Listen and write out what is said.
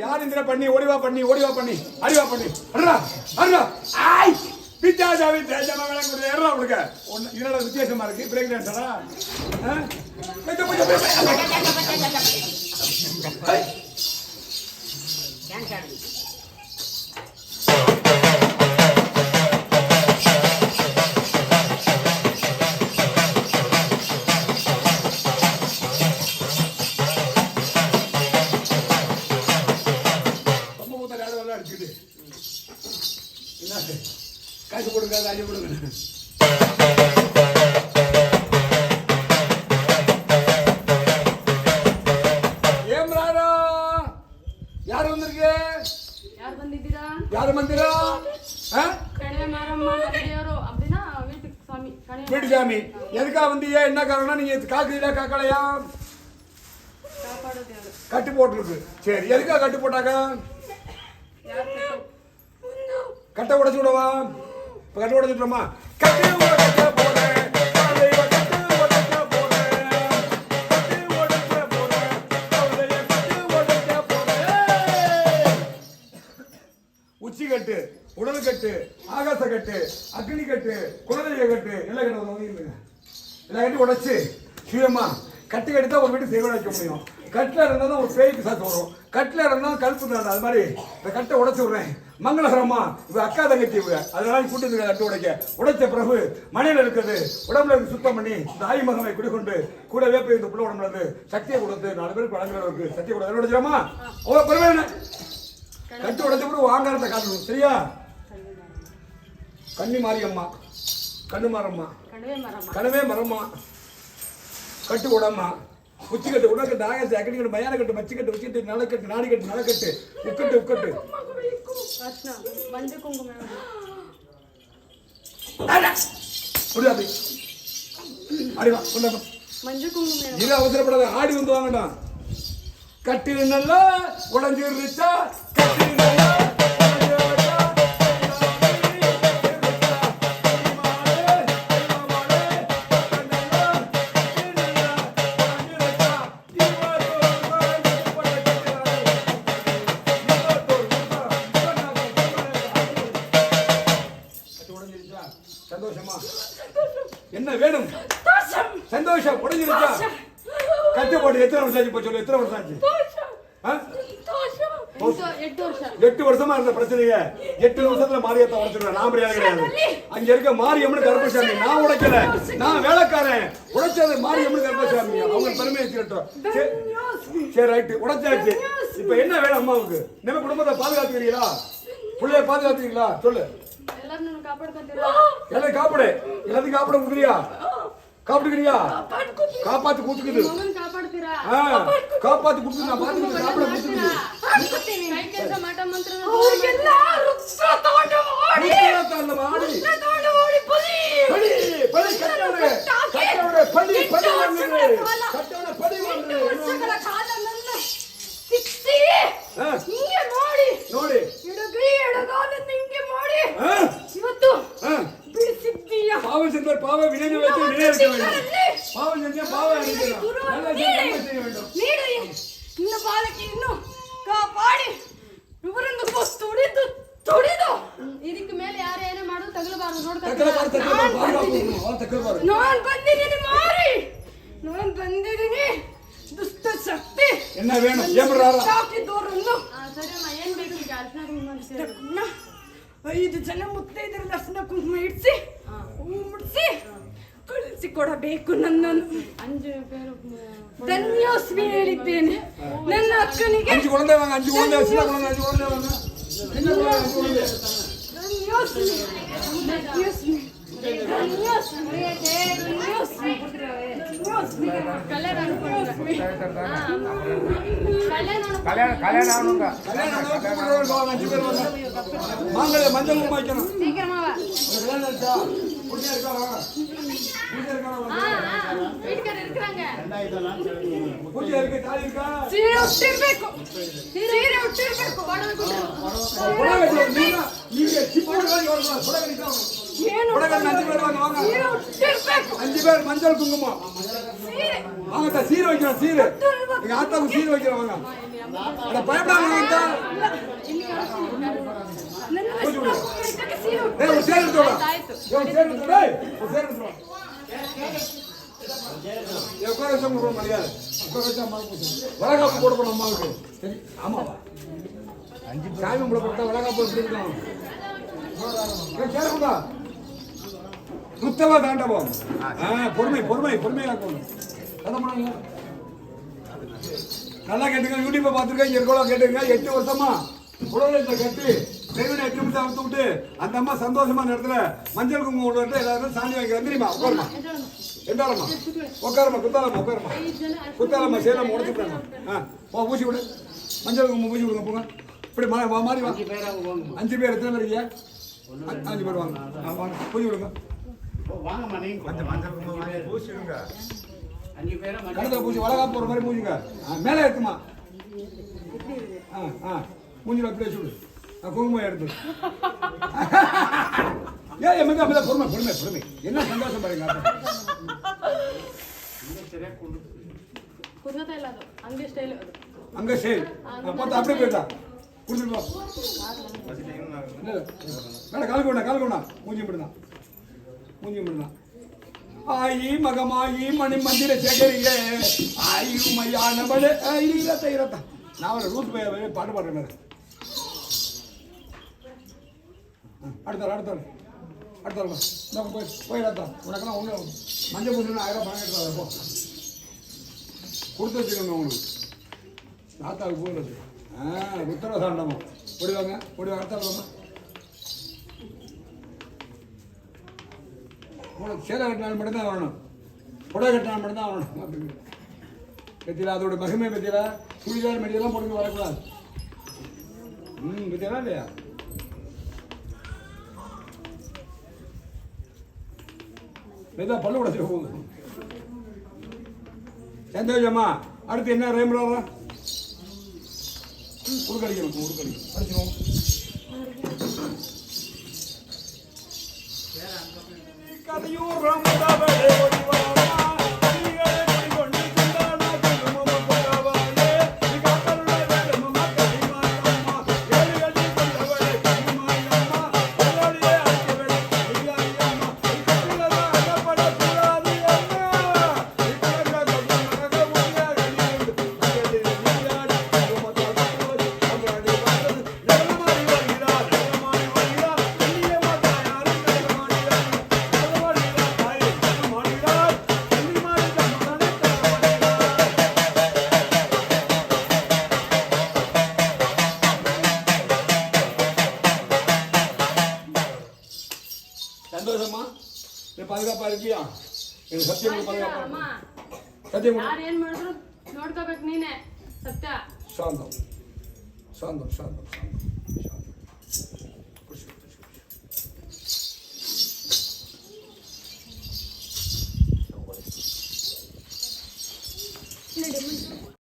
யார் இந்த பண்ணி ஓடிவா பண்ணி அடிவா பண்ணி வித்தியாசாவி தேஜமா விளங்குறது ஏறா உங்களுக்கு இதனால வித்தியாசமா இருக்கு பிரேக் டான்ஸரா காசு கொடுங்க காசு கொடுங்க ஏம்ராரா யார் வந்திருக்கு யார் வந்திருக்கா யார் வந்திரா கணவே மாரம்மா கடையாரோ அப்படினா வீட்டுக்கு சாமி வீட்டு சாமி எதுக்கா வந்தீங்க என்ன காரணம் நீங்க காக்கலையா காக்கலையா சாப்பாடு தேவை கட்டு போட்டுருக்கு சரி எதுக்கா கட்டு போட்டாங்க கட்ட உடைச்சு விடவா இப்ப கட்ட உடைச்சுட்டோமா கட்டு உடைக்க போறேன் உச்சி கட்டு உடல் கட்டு ஆகாச கட்டு அக்னி கட்டு குழந்தைய கட்டு எல்லாம் கட்டு எல்லாம் கட்டி உடைச்சு சுயமா கட்டு கட்டிதான் ஒரு வீட்டு செய்வன வைக்க முடியும் கட்டில இருந்தா தான் ஒரு பேய்க்கு சாத்து வரும் கட்டில இருந்தா கழுப்பு தான் அது மாதிரி இந்த கட்டை உடைச்சு விடுறேன் மங்களகரமா இவ அக்கா தங்கச்சி இவங்க அதனால கூட்டி கட்டு உடைச்ச பிறகு மனையில இருக்குது உடம்புல இருக்கு சுத்தம் பண்ணி இந்த ஆய் மகனை குடிக்கொண்டு கூட வேப்ப இந்த புள்ள உடம்புல இருந்து சக்தியை கொடுத்து 4 பேருக்கு வழங்குறவருக்கு சக்தியை கொடுத்து உடைச்சிடாமா ஓ பெருமை கட்டு உடைச்ச பிறகு வாங்காரத்தை காட்டணும் சரியா கன்னி மாரியம்மா கண்ணு மாரம்மா கனவே மரம்மா கட்டு உடம்மா உச்சி கட்டு உடக்கட்டு ஆகாச அக்கடி கட்டு மயான கட்டு மச்சி கட்டு உச்சி கட்டு நலக்கட்டு நாடி கட்டு நலக்கட்டு உக்கட்டு மஞ்சள் குங்குமம் முடியாது அடிவா மஞ்சள் குங்குமம் இது அவசரப்படாத ஆடி வந்து வாங்கடா கட்டு நல்லா உடஞ்சிருச்சா கட்டு நல்லா என்ன வேணும் சந்தோஷம் உடஞ்சிருச்சா கட்டு போட்டு எத்தனை வருஷம் ஆச்சு சொல்லு எத்தனை வருஷம் ஆச்சு 8 வருஷமா இருந்த பிரச்சனைய 8 வருஷத்துல மாரியத்தை உடைச்சிருவேன் நான் கிடையாது அங்க இருக்க மாரியம்மன் கருப்பசாமி நான் உடைக்கல நான் வேலைக்காரன் உடைச்சது மாரியம்மன் கருப்பசாமி அவங்க பெருமையை வச்சுக்கிட்டோம் சரி ரைட்டு உடைச்சாச்சு இப்ப என்ன வேணும் அம்மாவுக்கு நம்ம குடும்பத்தை பாதுகாத்துக்கிறீங்களா பிள்ளைய பாதுகாத்துக்கிறீங்களா சொல்லு எல்லாரும் காப்பாடு எல்லாத்தையும் காப்பாட கொடுக்குறியா காப்பாடுக்கிறியா காப்பாத்து கூத்துக்குது காப்பாத்து கொடுத்து நான் பாத்துக்கிட்டு காப்பாட கொடுத்துக்குது ನೋಡಿ பாவம் செஞ்சார் பாவம் வினைந்து வைத்து வினை இருக்க வேண்டும் பாவம் செஞ்சால் பாவம் வேண்டும் இந்த பாலைக்கு இன்னும் காப்பாடி இவரನ್ನು ತುಡಿದು ಇದಕ್ಕೆ ಮೇಲೆ ಯಾರೇನ ಮಾಡೋದು ತಗಲಬಾರದು ನಾನು ಬಂದಿದ್ದೀನಿ ಮಾರಿ ನಾನು ಬಂದಿದ್ದೀನಿ ದುಷ್ಟ ಶಕ್ತಿ என்ன வேணும் ஏம்றாரா ಹಾಕಿದೋರನ್ನು ಸರಿಯಮ್ಮ ಏನು ಬೇಕು ಈಗ ಅರ್ಶನ ಕುಂಕುಮ 5 ಜನ ಮುತ್ತೈದರ ಅರ್ಶನ ಕುಂಕುಮ ಇಡ್ಸಿ ಹೂ ಮುಡ್ಸಿ ಕಳಿಸಿ ಕೊಡಬೇಕು ನನ್ನನ್ನು 5 பேರು ಧನ್ಯೋಸ್ಮಿ ಹೇಳಿದ್ದೇನೆ ನನ್ನ ಅಕ್ಕನಿಗೆ 5 குழந்தை வாங்க 5 குழந்தை சின்ன குழந்தை 5 குழந்தை வாங்க சின்ன குழந்தை ಧನ್ಯೋಸ್ಮಿ ಧನ್ಯೋಸ್ಮಿ மஞ்சள் வைக்கணும் சீக்கிரமா பூஜை இருக்காரா? பூஜை இருக்காரா? வீட்டுக்காரர் இருக்கிறாங்க. பூஜை இருக்கு, தாலி இருக்கா? ಸೀರೆ ಉಟ್ಟಿರ್ಬೇಕು. ಕೊಡಬೇಕು. புடவை நீங்க சிப்போடுதான் வரணும். புடவை நிக்காம. ಏನು புடவை 5 பேர் வாங்க. ಸೀರೆ ಉಟ್ಟಿರ್ಬೇಕು. 5 பேர் மஞ்சள் குங்குமம். ಸೀರೆ வாங்க சீர் வைக்கிறோம் சீர். எங்க ஆத்தாவுக்கு சீர் வைக்கிறோம் வாங்க. அட பயப்படாம வாங்க. ನನ್ನ ಇಷ್ಟಕ್ಕೆ ಸೀರೆ ஏய் ஒரு சேர் எடுத்து வா. ಆಯ್ತು. ஒரு சேர் எடுத்து வா. ஒரு சேர் எடுத்து வா. உட்கார வச்சா உங்களுக்கு மரியாதை. உட்கார வச்சா அம்மாவுக்கு பூசு. வளகாப்பு போட போறோம் அம்மாவுக்கு. சரி ஆமாவா? 5 சாமி உங்களை போட்டா வளகாப்பு எப்படி இருக்கும்? சேர கொண்டா. சுத்தமா தாண்டவோம். பொறுமையா இருக்கணும். என்ன பண்ணுங்க? நல்லா கேட்டுங்க. யூடியூப்பை பார்த்துருக்கேன். இங்க இருக்கோம் கேட்டுங்க. 8 வருஷமா புடவைத்தை கட்டி தேவனை 8 நிமிஷம் அவுத்து விட்டு அந்த அம்மா சந்தோஷமான இடத்துல மஞ்சள் குங்குமம் விட்டு எல்லாரும் சாமி வாங்கிக்கிறேன் தெரியுமா? உட்காருமா எந்தாரம்மா உட்காரம்மா குத்தாலம்மா உட்காரம்மா குத்தாலம்மா சேலம் உடச்சுட்டாங்க. பூசி விடு மஞ்சள் குங்குமம் பூசி விடுங்க போங்க. இப்படி மாறி வா. 5 பேர் எத்தனை பேர் இருக்கீங்க? 5 பேர் வாங்க. வாங்க பூசி விடுங்க. கழுத்துல பூசி வளகா போற மாதிரி பூசிங்க. மேலே இருக்குமா? மூஞ்சில அப்படியே சுடு. குங்குமம் எடுத்து ஏன் எம்மங்க பொறுமை என்ன சந்தோஷம் பாருங்க. ಕುರ್ನತ ಇಲ್ಲ ಅದು ಹಂಗೆ ಸ್ಟೈಲ್ ಅದು அங்க சரி பார்த்து அப்படியே போயிட்டா குடிச்சிட்டு வேணா கால் கொண்டா மூஞ்சி விடுதான் ஆயி மகமாயி மணி மந்திர சேகரியே ஆயி மையானவளே இருத்த நான் ஒரு ரூட் பாட்டு பாடுறேன் மேலே அடுத்தாள் போயிடாத்தா உனக்கெல்லாம் ஒன்று மஞ்சள் பூசணும் 1000 பணம் எடுத்தாங்க போ கொடுத்து வச்சுக்கோங்க உங்களுக்கு தாத்தாவுக்கு போகிறது உத்தரவாதாண்டமா ஓடிவாங்க அடுத்தாள் வாங்க உங்களுக்கு சேலை கட்டினால் மட்டும்தான் வரணும் புடவை கட்டினால் மட்டும்தான் வரணும் அப்படின்னு பற்றியில் அதோட மகிமை பற்றியில் சுடிதார் மெட்டியெல்லாம் போட்டு வரக்கூடாது. பற்றியெல்லாம் இல்லையா? மெதுவாக பல்லு கூட போகுது. சந்தோஷமா அடுத்து என்ன ரேமில் வர உடுக்கடிக்கணும் படிச்சிருவோம். கதையூர் ராமதாவே ಸಂತೋಷಮ್ಮ ಪಾದಗಪ್ಪ ಇರ್ತೀಯಾ ಸತ್ಯ ಸತ್ಯ ಯಾರು ಏನ್ ಮಾಡಿದ್ರು ನೋಡ್ಕೋಬೇಕು ನೀನೆ ಸತ್ಯ ಶಾಂತ